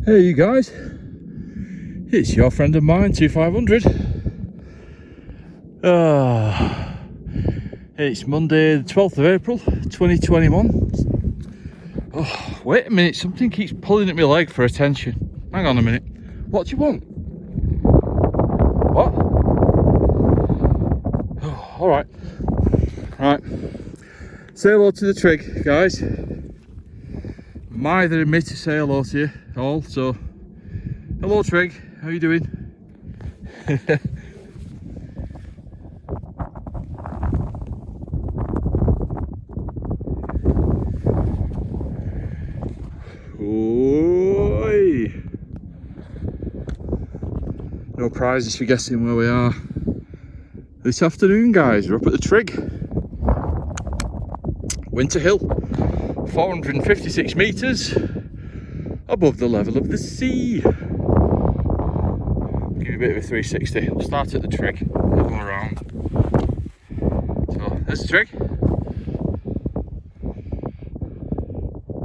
Hey you guys, it's your friend of mine, 2500. It's Monday the 12th of April 2021. Oh, wait a minute, something keeps pulling at my leg for attention. Hang on a minute, what do you want? What? Oh, alright. Right, say hello to the TRIG, guys. Neither of me to say hello to you all, so hello TRIG, how you doing? Oi. No prizes for guessing where we are this afternoon, guys. We're up at the TRIG, Winter Hill, 456 metres above the level of the sea. Give you a bit of a 360. We'll start at the TRIG, we'll go around. So there's the TRIG.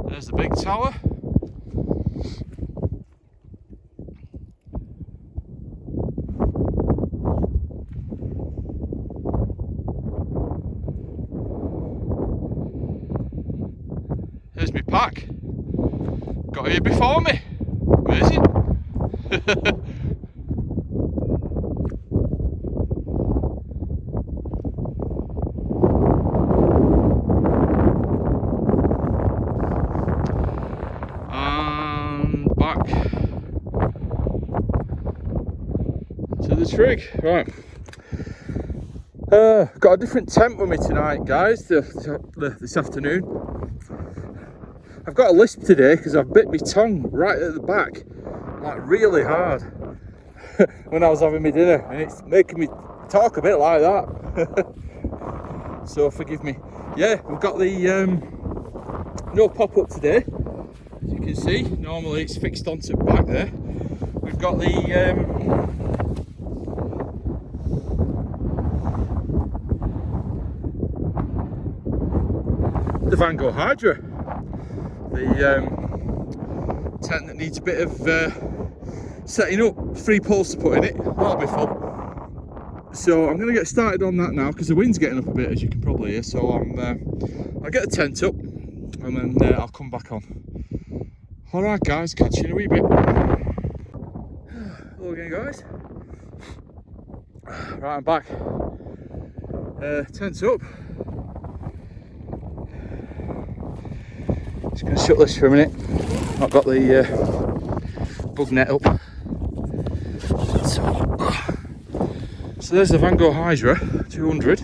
There's the big tower. There's my pack. Got here before me. Amazing. And back to the TRIG. Right. Got a different tent with me tonight, guys. This afternoon. I've got a lisp today because I've bit my tongue right at the back, like really hard, when I was having my dinner, and it's making me talk a bit like that. So forgive me. Yeah, we've got the no pop-up today, as you can see. Normally it's fixed onto the back there. We've got the Van Gogh Hydra. The tent that needs a bit of setting up, 3 poles to put in it, that'll be fun. So I'm going to get started on that now because the wind's getting up a bit, as you can probably hear. So I'll get the tent up and then I'll come back on. Alright guys, catch you in a wee bit. Hello again guys. Right, I'm back. Tent's up. Just going to shut this for a minute. I've got the bug net up. So there's the Van Gogh Hydra 200.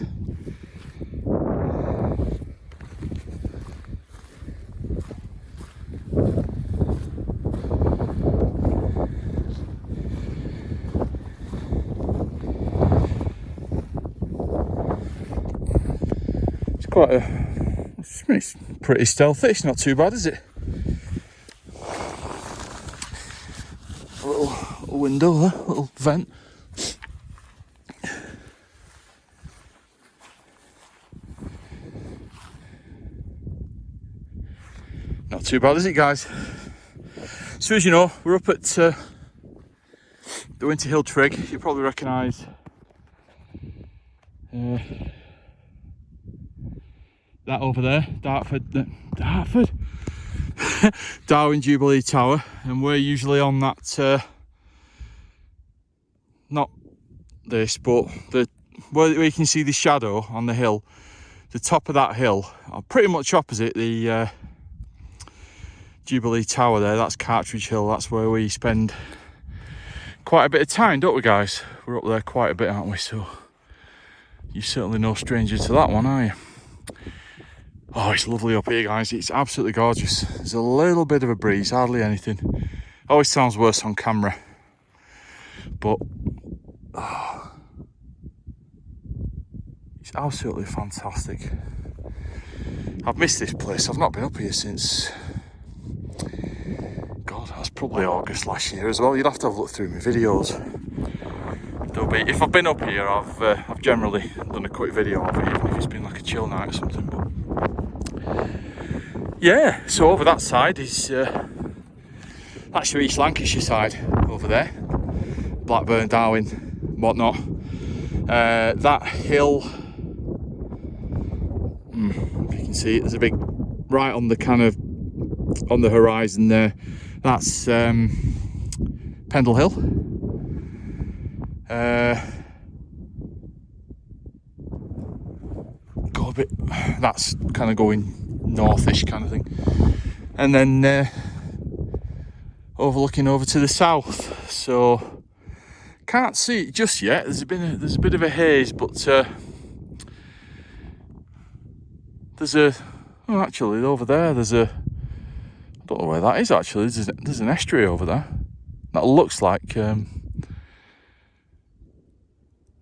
It's pretty stealthy, it's not too bad, is it? A little window there, a little vent. Not too bad, is it, guys? So as you know, we're up at the Winter Hill TRIG. You probably recognise that over there, Dartford, Darwin Jubilee Tower, and we're usually on that, not this, but where you can see the shadow on the hill, the top of that hill, pretty much opposite the Jubilee Tower there. That's Cartridge Hill. That's where we spend quite a bit of time, don't we guys? We're up there quite a bit, aren't we? So you're certainly no stranger to that one, are you? Oh, it's lovely up here, guys. It's absolutely gorgeous. There's a little bit of a breeze, hardly anything. Always sounds worse on camera, but oh, it's absolutely fantastic. I've missed this place. I've not been up here since, God, that's probably August last year as well. You'd have to have a look through my videos. There'll be, if I've been up here, I've generally done a quick video of it, even if it's been like a chill night or something. But yeah, so over that side is That's your East Lancashire side over there. Blackburn, Darwin, whatnot. That hill, if you can see it, there's a big, right on the kind of, on the horizon there, that's Pendle Hill. Go a bit, that's kind of going northish kind of thing. And then overlooking over to the south, so can't see it just yet. There's a bit of a haze, but there's a, oh, actually over there there's a, I don't know where that is actually. There's an estuary over there that looks like the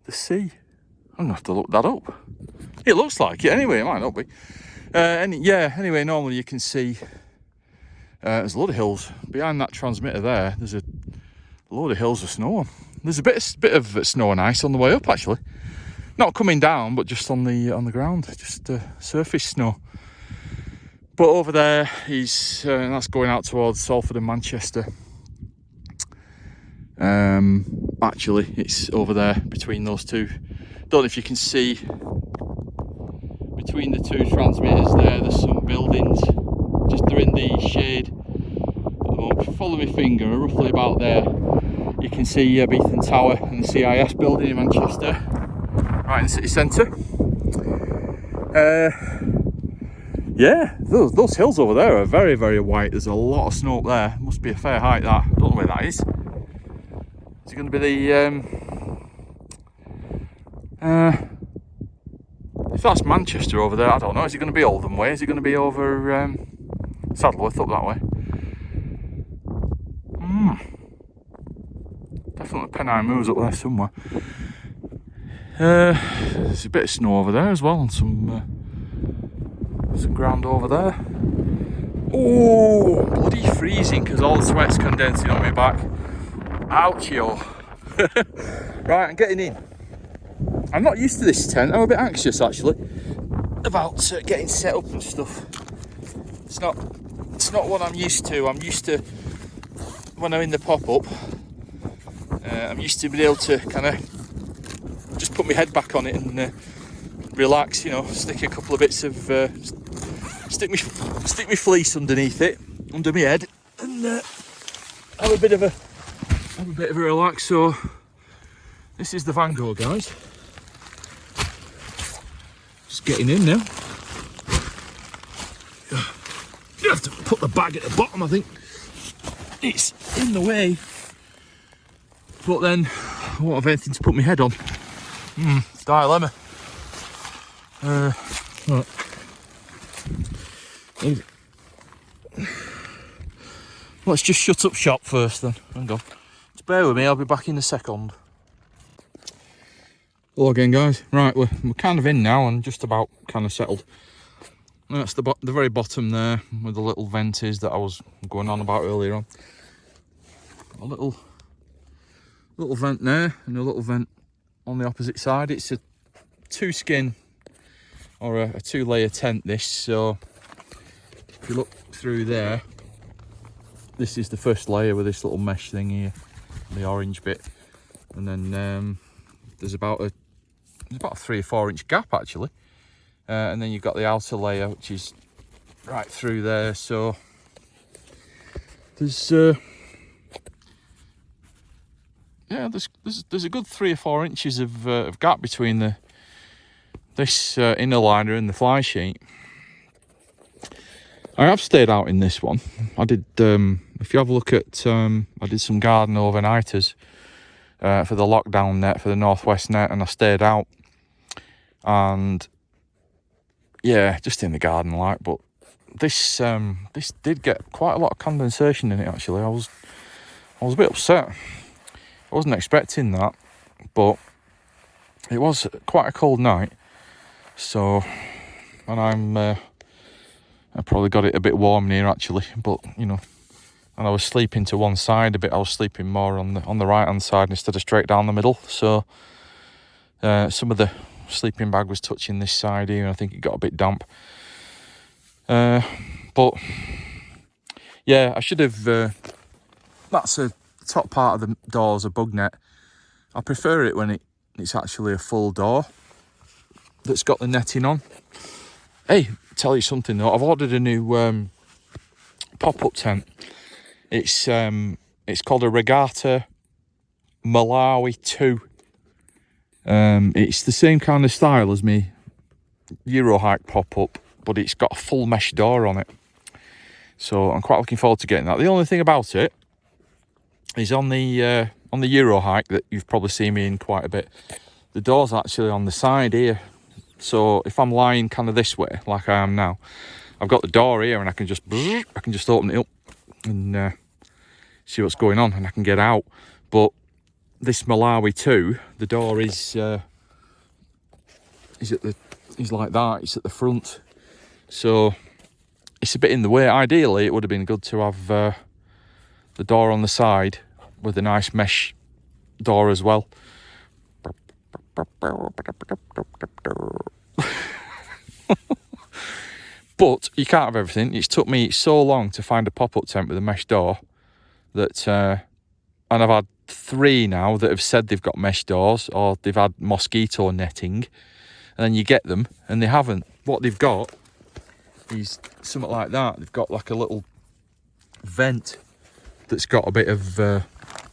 sea. I'm gonna have to look that up. It looks like it anyway. It might not be. Yeah. Anyway, normally you can see there's a load of hills behind that transmitter there. There's a load of hills of snow. There's a bit of snow and ice on the way up actually. Not coming down, but just on the ground, just surface snow. But over there, that's going out towards Salford and Manchester. Actually, it's over there between those two. Don't know if you can see between the two transmitters there. There's some buildings. Just they're in the shade. If you follow my finger, roughly about there, you can see Beetham Tower and the CIS building in Manchester, right in the city centre. Yeah, those hills over there are very, very white. There's a lot of snow up there. Must be a fair height, that. I don't know where that is. Is it going to be the... if that's Manchester over there, I don't know. Is it going to be Oldham way? Is it going to be over Saddleworth up that way? Definitely Pennine Moors up there somewhere. There's a bit of snow over there as well, and some ground over there. Oh, bloody freezing because all the sweat's condensing on my back. Ouch, yo. Right, I'm getting in. I'm not used to this tent. I'm a bit anxious actually about getting set up and stuff. It's not what I'm used to. I'm used to when I'm in the pop-up. I'm used to being able to kind of just put my head back on it and relax. You know, stick a couple of bits of stick my fleece underneath it, under my head, and have a bit of a relax. So this is the Vanguard, guys. Just getting in now. You have to put the bag at the bottom, I think. It's in the way. But then, I won't have anything to put my head on. Dilemma. Right. Let's just shut up shop first then. Hang on. Just bear with me, I'll be back in a second. Hello again, guys. Right, we're kind of in now and just about kind of settled. That's the very bottom there where the little vent is that I was going on about earlier on. A little vent there and a little vent on the opposite side. It's a 2-skin or a 2-layer tent, this. So if you look through there, this is the first layer with this little mesh thing here, the orange bit, and then there's about a 3 or 4 inch gap actually, and then you've got the outer layer which is right through there. So there's there's a good 3 or 4 inches of gap between this inner liner and the fly sheet. I have stayed out in this one. I did, if you have a look at, I did some garden overnighters for the lockdown net, for the Northwest net, and I stayed out. And yeah, just in the garden like, but this did get quite a lot of condensation in it actually. I was a bit upset. I wasn't expecting that, but it was quite a cold night. So, and I probably got it a bit warm in here actually, but you know, and I was sleeping to one side a bit. I was sleeping more on the right hand side instead of straight down the middle. So some of the sleeping bag was touching this side here, and I think it got a bit damp. But yeah, I should have that's a top part of the door's a bug net. I prefer it when it's actually a full door that's got the netting on. Hey, tell you something though, I've ordered a new pop-up tent. It's called a Regatta Malawi 2. It's the same kind of style as me Euro hike pop-up, but it's got a full mesh door on it. So I'm quite looking forward to getting that. The only thing about it is on the Euro hike that you've probably seen me in quite a bit, the door's actually on the side here. So if I'm lying kind of this way, like I am now, I've got the door here and I can just open it up and see what's going on, and I can get out. But this Malawi 2, the door is like that. It's at the front, so it's a bit in the way. Ideally, it would have been good to have the door on the side with a nice mesh door as well. But you can't have everything. It's took me so long to find a pop-up tent with a mesh door that, and I've had 3 now that have said they've got mesh doors or they've had mosquito netting, and then you get them and they haven't. What they've got is something like that. They've got like a little vent that's got a bit of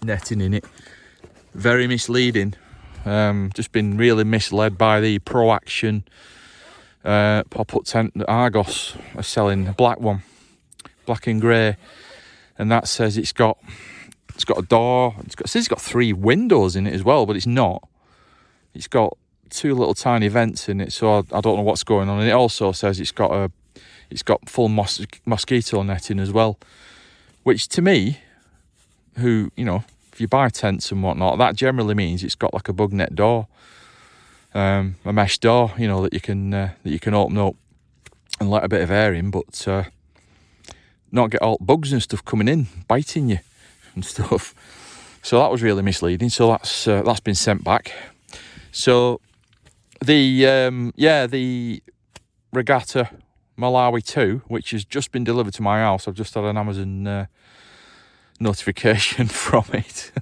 netting in it. Very misleading. Just been really misled by the Pro Action pop-up tent that Argos are selling, a black one, black and grey, and that says it's got a door. It says it's got 3 windows in it as well, but it's not. It's got 2 little tiny vents in it, so I don't know what's going on. And it also says it's got full mosquito netting as well, which to me, who, you know, if you buy tents and whatnot, that generally means it's got like a bug net door, a mesh door, you know, that you can open up and let a bit of air in, but not get all bugs and stuff coming in, biting you and stuff. So that was really misleading. So that's been sent back. So the Regatta Malawi 2, which has just been delivered to my house. I've just had an Amazon notification from it.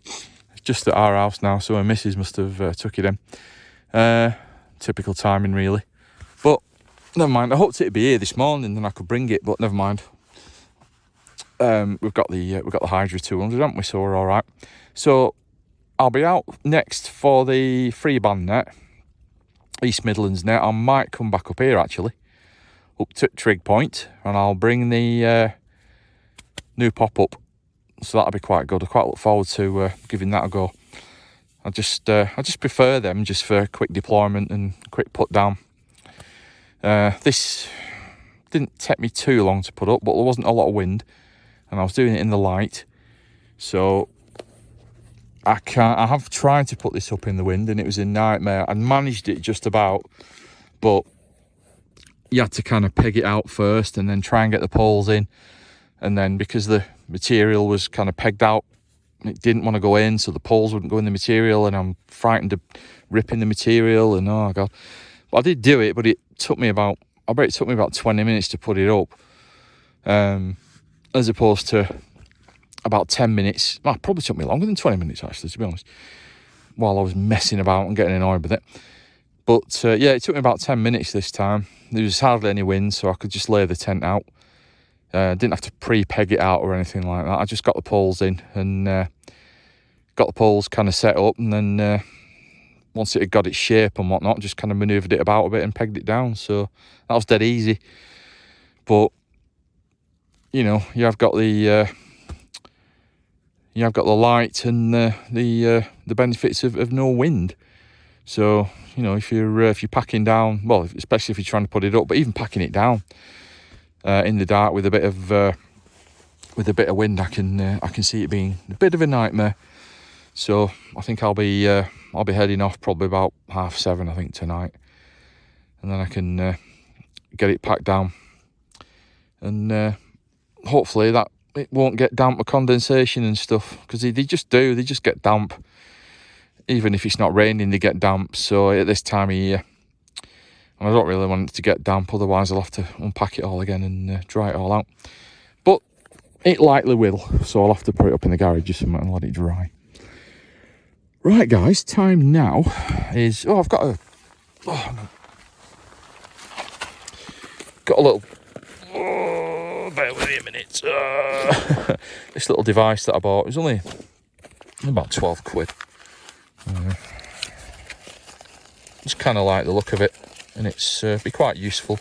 It's just at our house now, so my missus must have took it in. Typical timing, really. But never mind. I hoped it'd be here this morning, then I could bring it. But never mind. We've got the Hydra 200, haven't we? So we're all right. So I'll be out next for the free band net, East Midlands net. I might come back up here actually, up to Trig Point, and I'll bring the new pop-up. So that'll be quite good. I quite look forward to giving that a go. I just prefer them just for quick deployment and quick put down. This didn't take me too long to put up, but there wasn't a lot of wind, and I was doing it in the light. So I have tried to put this up in the wind, and it was a nightmare. I managed it just about, but you had to kind of peg it out first and then try and get the poles in. And then because the material was kind of pegged out, it didn't want to go in, so the poles wouldn't go in the material, and I'm frightened of ripping the material, and oh god. But I did do it, but I bet it took me about 20 minutes to put it up, as opposed to about 10 minutes. Well, it probably took me longer than 20 minutes actually, to be honest, while I was messing about and getting annoyed with it. But yeah, it took me about 10 minutes this time. There was hardly any wind, so I could just lay the tent out. Didn't have to pre-peg it out or anything like that. I just got the poles in and got the poles kind of set up, and then once it had got its shape and whatnot, just kind of manoeuvred it about a bit and pegged it down. So that was dead easy. But you know, you have got the light and the benefits of no wind. So you know, if you're packing down, well, especially if you're trying to put it up, but even packing it down in the dark with a bit of wind, I can see it being a bit of a nightmare. So I think I'll be heading off probably about 7:30, I think, tonight, and then I can get it packed down, and hopefully that it won't get damp with condensation and stuff, because they just get damp. Even if it's not raining, they get damp. So at this time of year, and I don't really want it to get damp, otherwise I'll have to unpack it all again and dry it all out. But It likely will, so I'll have to put it up in the garage or something and let it dry. Right, guys, time now is... Oh, I've got a... Oh, got a little... Oh, bear with me a minute. This little device that I bought, it was only about 12 quid. Just kind of like the look of it, and it's be quite useful.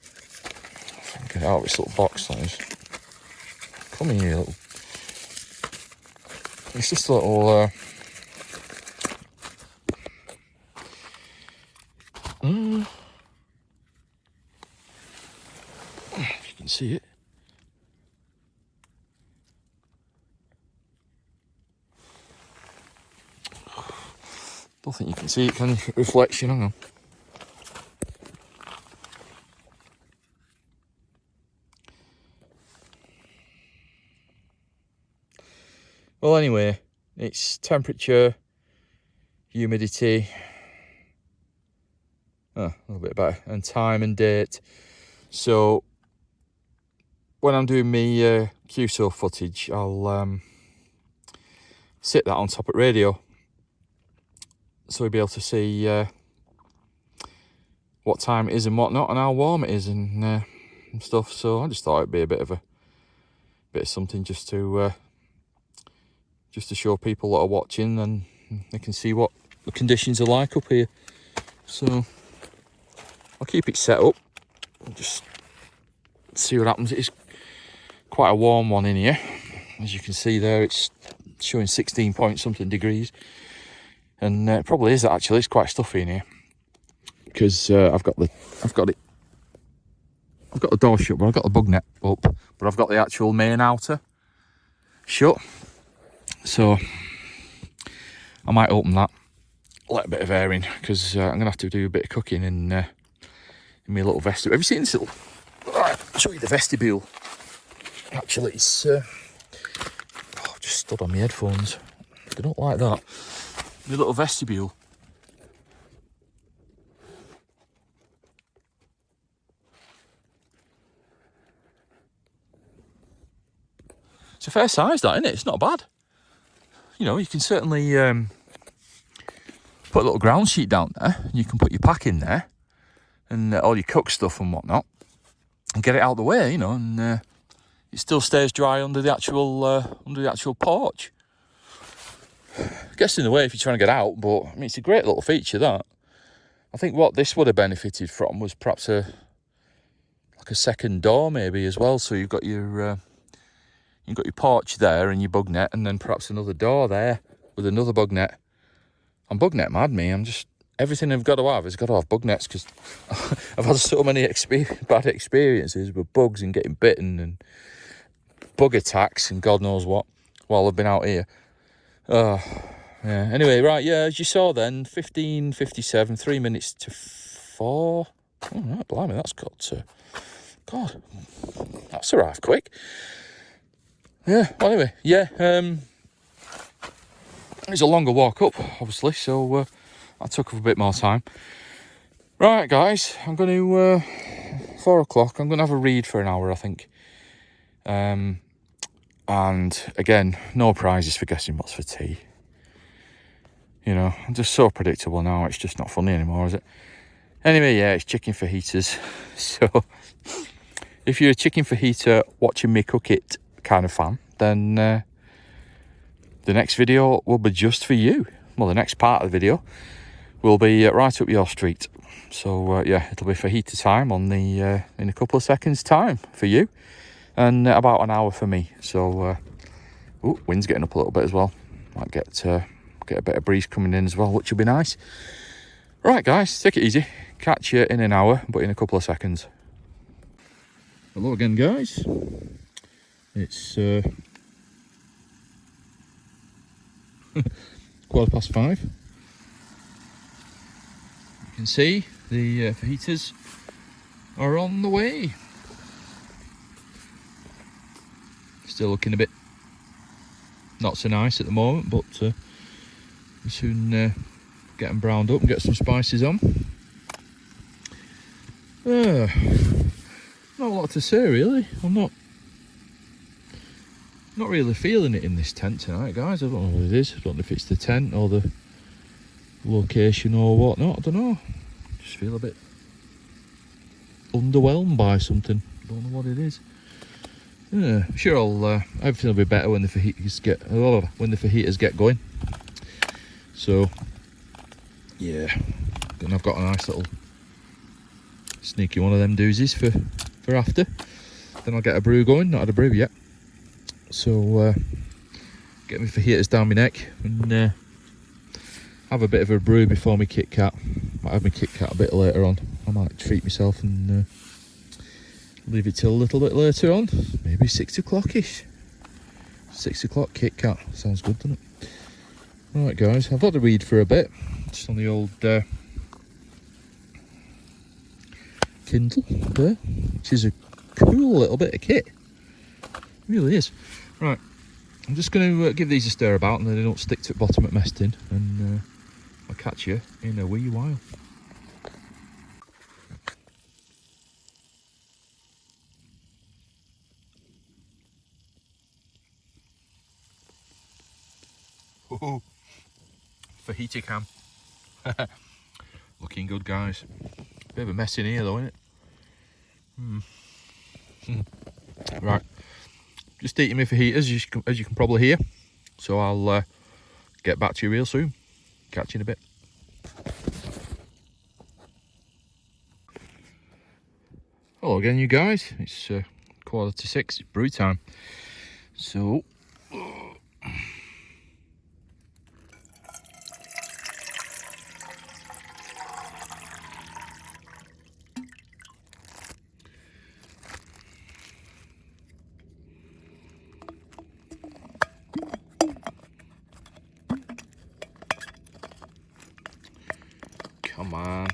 If I can get it out of this little box, that is. Come here, little. It's just a little. If you can see it. Don't think you can see it, can you? Reflection, hang on. Well, anyway, it's temperature, humidity, a little bit better, and time and date. So when I'm doing my QSO footage, I'll sit that on top of radio, so we'll be able to see what time it is and whatnot, and how warm it is and stuff. So I just thought it'd be a bit of something just to show people that are watching, and they can see what the conditions are like up here. So I'll keep it set up and just see what happens. It is quite a warm one in here, as you can see there. It's showing 16 point something degrees, and it probably is actually. It's quite stuffy in here because I've got the door shut, but I've got the bug net up, but I've got the actual main outer shut. So I might open that, let a bit of air in, because I'm gonna have to do a bit of cooking in my little vestibule. Have you seen this little? Right, I'll show you the vestibule. Actually, it's I've just stood on my headphones. They don't like that. My little vestibule. It's a fair size, that, isn't it? It's not bad. You know, you can certainly put a little ground sheet down there, and you can put your pack in there, and all your cook stuff and whatnot, and get it out of the way, you know, and it still stays dry under the actual porch. Gets in the way if you're trying to get out, but I mean, it's a great little feature, that. I think what this would have benefited from was perhaps like a second door maybe as well. So you've got your porch there and your bug net, and then perhaps another door there with another bug net. I'm bug net mad, me. I'm just, everything I've got to have has got to have bug nets, because I've had so many bad experiences with bugs and getting bitten and bug attacks and God knows what while I've been out here. Yeah. Anyway, right, yeah, as you saw then, 15:57, 3 minutes to 4. Oh, right, blimey, that's got to... God, that's arrived quick. Yeah, well, anyway, yeah, it's a longer walk up, obviously, so that took up a bit more time. Right, guys, I'm going to, 4 o'clock, I'm going to have a read for an hour, I think. And, again, no prizes for guessing what's for tea. You know, I'm just so predictable now, it's just not funny anymore, is it? Anyway, yeah, it's chicken fajitas. So, if you're a chicken fajita watching me cook it kind of fan, then the next video will be just for you. Well, the next part of the video will be right up your street. So yeah, it'll be fajita time on the in a couple of seconds time for you, and about an hour for me. So wind's getting up a little bit as well. Might get a bit of breeze coming in as well, which will be nice. Right, guys, take it easy. Catch you in an hour, but in a couple of seconds. Hello again, guys. It's 5:15. You can see the fajitas are on the way. Still looking a bit not so nice at the moment, but we'll soon get them browned up and get some spices on. Not a lot to say, really. I'm not Not really feeling it in this tent tonight, guys. I don't know what it is. I don't know if it's the tent or the location or whatnot. I don't know. Just feel a bit underwhelmed by something. Don't know what it is. Yeah, I'm sure everything will be better when the fajitas get going. So yeah, and I've got a nice little sneaky one of them doozies for after. Then I'll get a brew going. Not had a brew yet, so get my fajitas down my neck and have a bit of a brew before my Kit Kat. Might have my Kit Kat a bit later on. I might treat myself and leave it till a little bit later on, maybe 6 o'clock-ish. 6 o'clock Kit Kat, sounds good, doesn't it? Right guys, I've had to read for a bit, just on the old Kindle there, which is a cool little bit of kit. It really is. Right, I'm just going to give these a stir about and then they don't stick to the bottom at mess tin, and I'll catch you in a wee while. Ooh, fajita cam. Looking good, guys. Bit of a mess in here though, isn't it? Right, just eating my fajitas as you can probably hear, so I'll get back to you real soon. Catch you in a bit. Hello again, you guys. It's 5:45, it's brew time, so come on.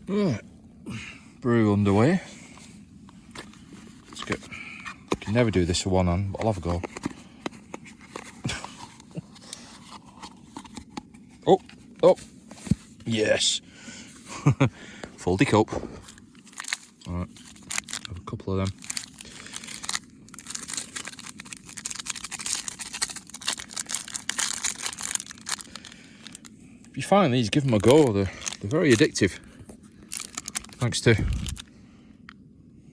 Right, brew underway. Let's get. Can never do this for one hand, but I'll have a go. Oh, yes. Full cup. Alright, have a couple of them. If you find these, give them a go. They're very addictive. Thanks to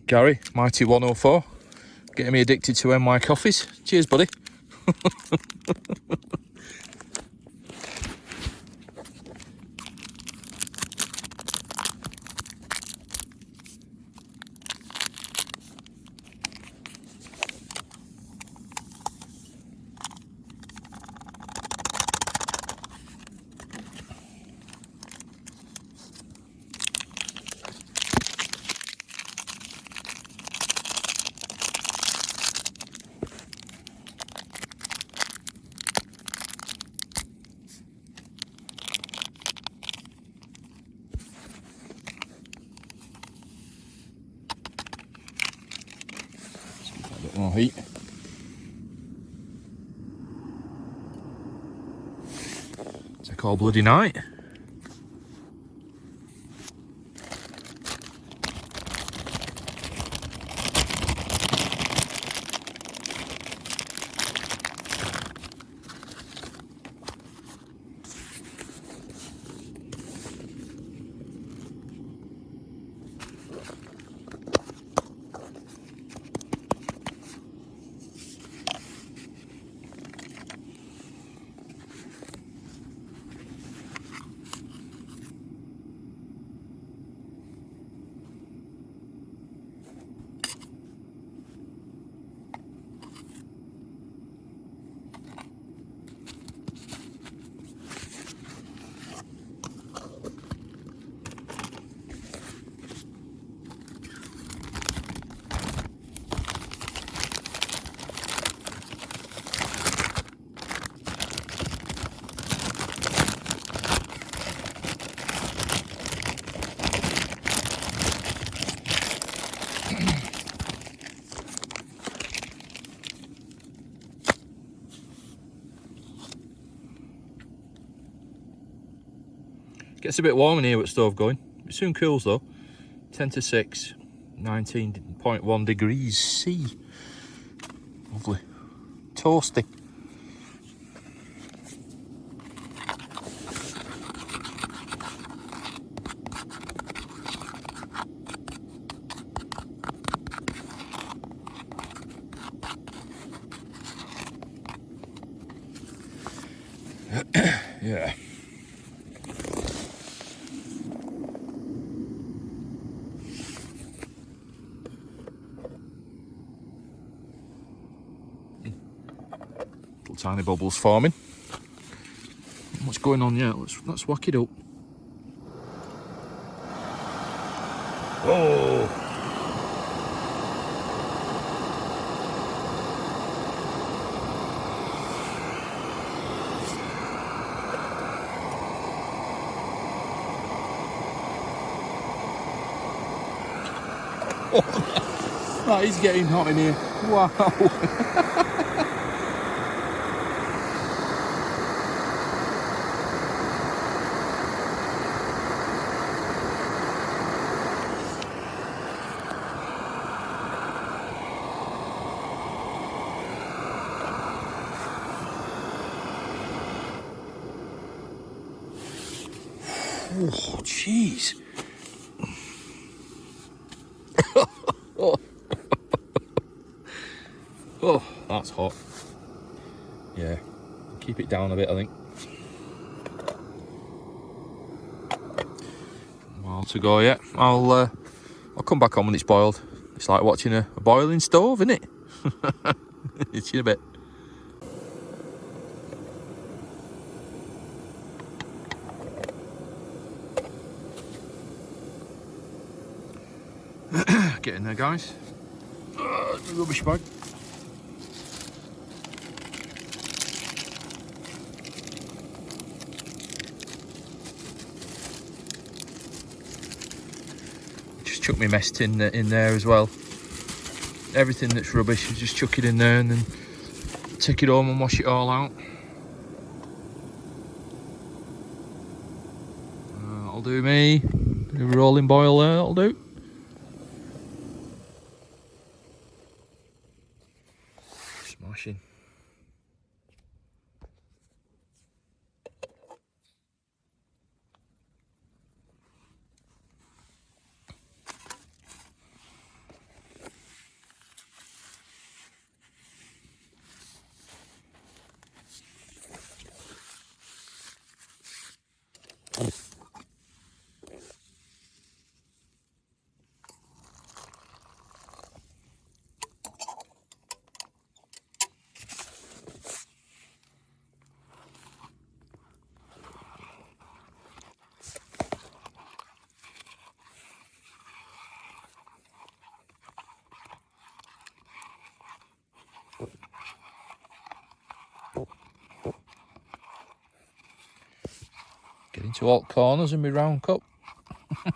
Gary, Mighty 104, getting me addicted to NY coffees. Cheers, buddy. A bit more heat. Take all bloody night. Gets a bit warm in here with stove going. It soon cools though. 10 to 6, 19.1 degrees C. Lovely. Toasty. Yeah. Little tiny bubbles forming. Not much going on yet. Let's whack it up. Whoa! That is getting hot in here. Wow. Oh, jeez. Oh. Oh, that's hot. Yeah, keep it down a bit, I think. While to go yet. I'll come back on when it's boiled. It's like watching a boiling stove, isn't it? It's in a bit. Get in there, guys. The rubbish bag. Just chuck my mess tin in there as well. Everything that's rubbish, just chuck it in there and then take it home and wash it all out. That'll do me. A rolling boil there, that'll do. Smashing. Get into all corners and my round cup. I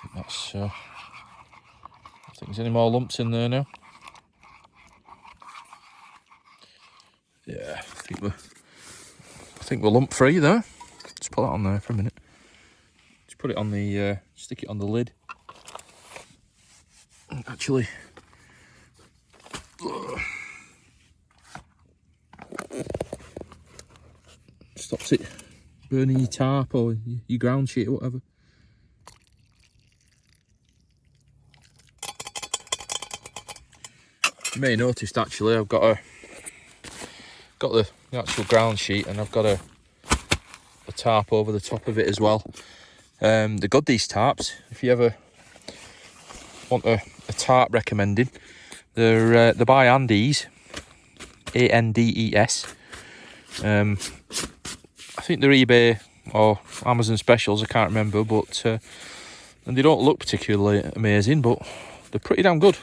think that's. I think there's any more lumps in there now. Yeah, I think we're lump free there. Let's put that on there for a minute. Just put it on the. Stick it on the lid. Actually. Stops it burning your tarp or your ground sheet or whatever. You may have noticed actually I've got the actual ground sheet and I've got a tarp over the top of it as well. They're good, these tarps. If you ever want a tarp recommended, they're by Andes, ANDES. I think they're eBay or Amazon specials, I can't remember, but and they don't look particularly amazing, but they're pretty damn good.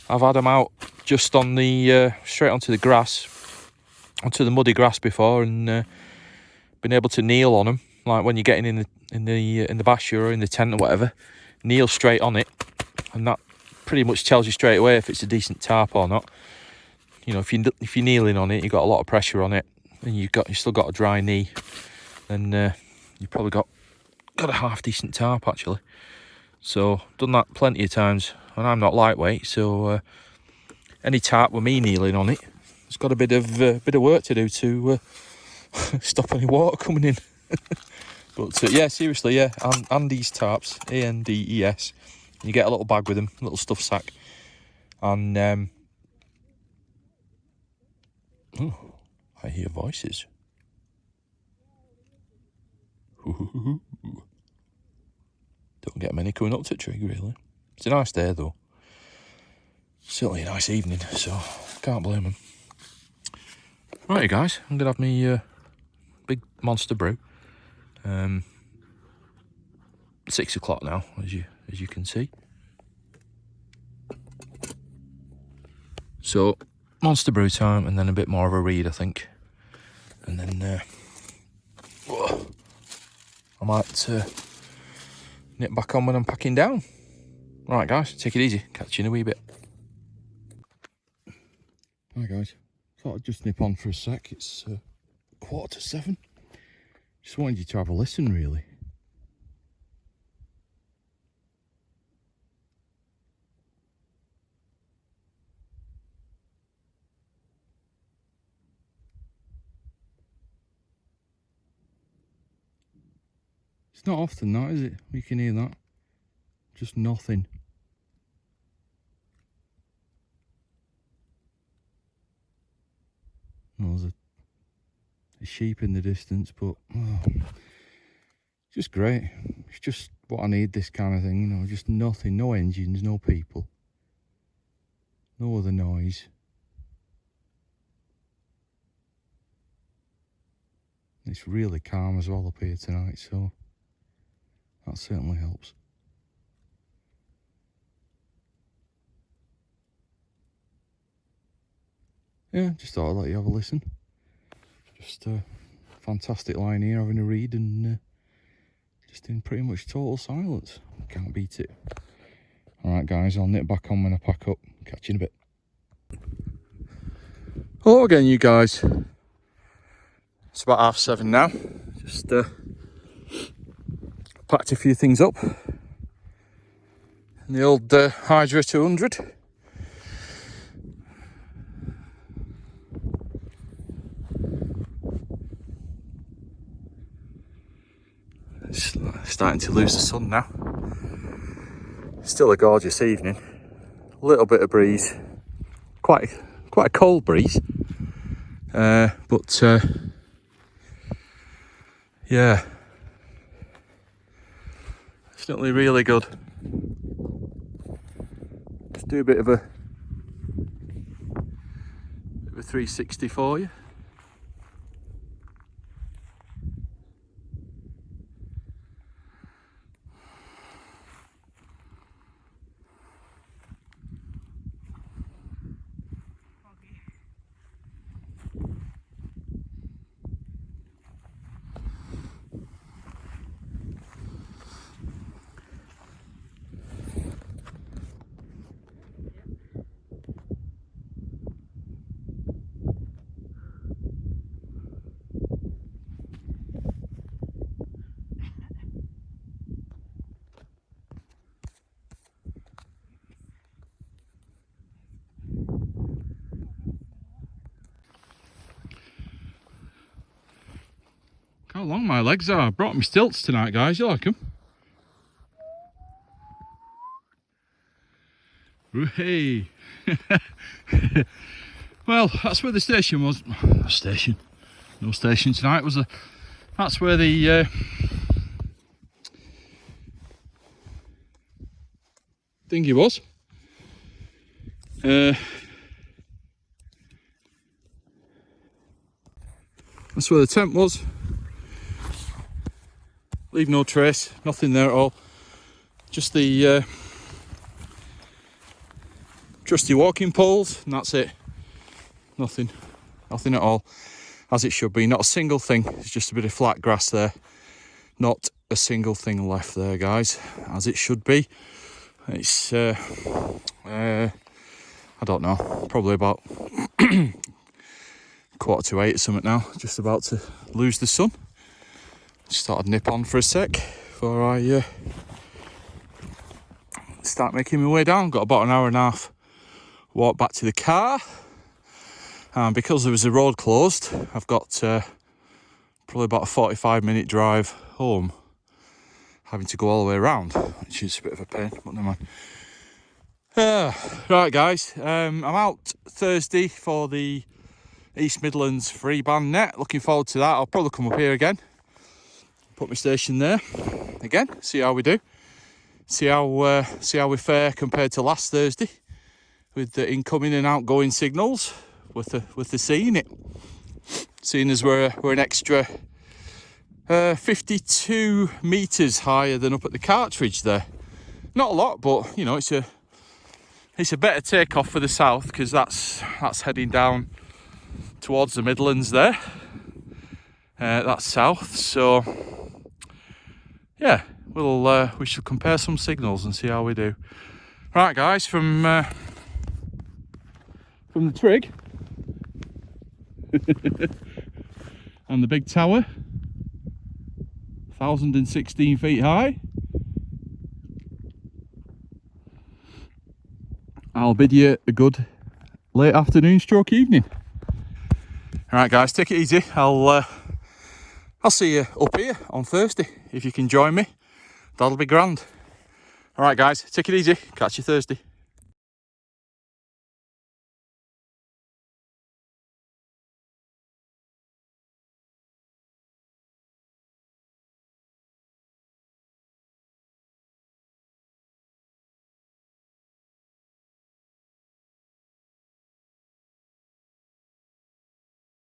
I've had them out just on the straight onto the grass, onto the muddy grass before, and been able to kneel on them, like when you're getting in the basher or in the tent or whatever. Kneel straight on it, and that pretty much tells you straight away if it's a decent tarp or not. you know, if you're kneeling on it, you've got a lot of pressure on it, and you still got a dry knee, then you've probably got a half decent tarp actually. So done that plenty of times, and I'm not lightweight, so any tarp with me kneeling on it, it's got a bit of work to do to stop any water coming in. But yeah, seriously, yeah, Andes tarps, ANDES. You get a little bag with them, a little stuff sack, and oh, I hear voices. Don't get many coming up to TRIG, really. It's a nice day though. Certainly a nice evening, so can't blame them. Right, guys, I'm gonna have me big monster brew. 6 o'clock now, as you can see. So monster brew time, and then a bit more of a read, I think, and then I might nip back on when I'm packing down. Right, guys, take it easy. Catch you in a wee bit. Hi guys, thought I'd just nip on for a sec. It's 6:45. Just wanted you to have a listen, really. It's not often that, is it? You can hear that. Just nothing. Well, there's a sheep in the distance, but oh, just great. It's just what I need, this kind of thing, you know, just nothing, no engines, no people, no other noise. It's really calm as well up here tonight, so that certainly helps. Yeah, just thought I'd let you have a listen. Just a fantastic line here, having a read, and just in pretty much total silence. Can't beat it. Alright guys, I'll nip back on when I pack up. Catch you in a bit. Hello again, you guys. It's about 7:30 now. Just packed a few things up in the old Hydra 200. It's starting to lose the sun now. Still a gorgeous evening. A little bit of breeze. Quite a cold breeze. But yeah, definitely really good. Just do a bit of a 360 for you. How long my legs are. I brought me stilts tonight, guys. You like them? Hey. Well, that's where the station was. Station. No station tonight. That's where the thingy was. That's where the tent was. Leave no trace, nothing there at all. Just the trusty walking poles, and that's it. Nothing at all, as it should be. Not a single thing. It's just a bit of flat grass there. Not a single thing left there, guys, as it should be. It's I don't know, probably about 7:45 or something now. Just about to lose the sun. Just thought I'd nip on for a sec before I start making my way down. Got about an hour and a half walk back to the car. And because there was a road closed, I've got probably about a 45-minute drive home, having to go all the way around, which is a bit of a pain, but never mind. Right guys, I'm out Thursday for the East Midlands Free Band Net. Looking forward to that. I'll probably come up here again, put my station there again, see how we do, see how we fare compared to last Thursday with the incoming and outgoing signals with the seeing it. Seeing as we're an extra 52 metres higher than up at the Cartridge there. Not a lot, but you know, it's a better takeoff for the south, because that's heading down towards the Midlands there. That's south, so yeah, we should compare some signals and see how we do. Right guys, from the TRIG and the big tower, 1,016 feet high. I'll bid you a good late afternoon stroke evening. Alright guys, take it easy. I'll see you up here on Thursday. If you can join me, that'll be grand. Alright guys, take it easy. Catch you Thursday.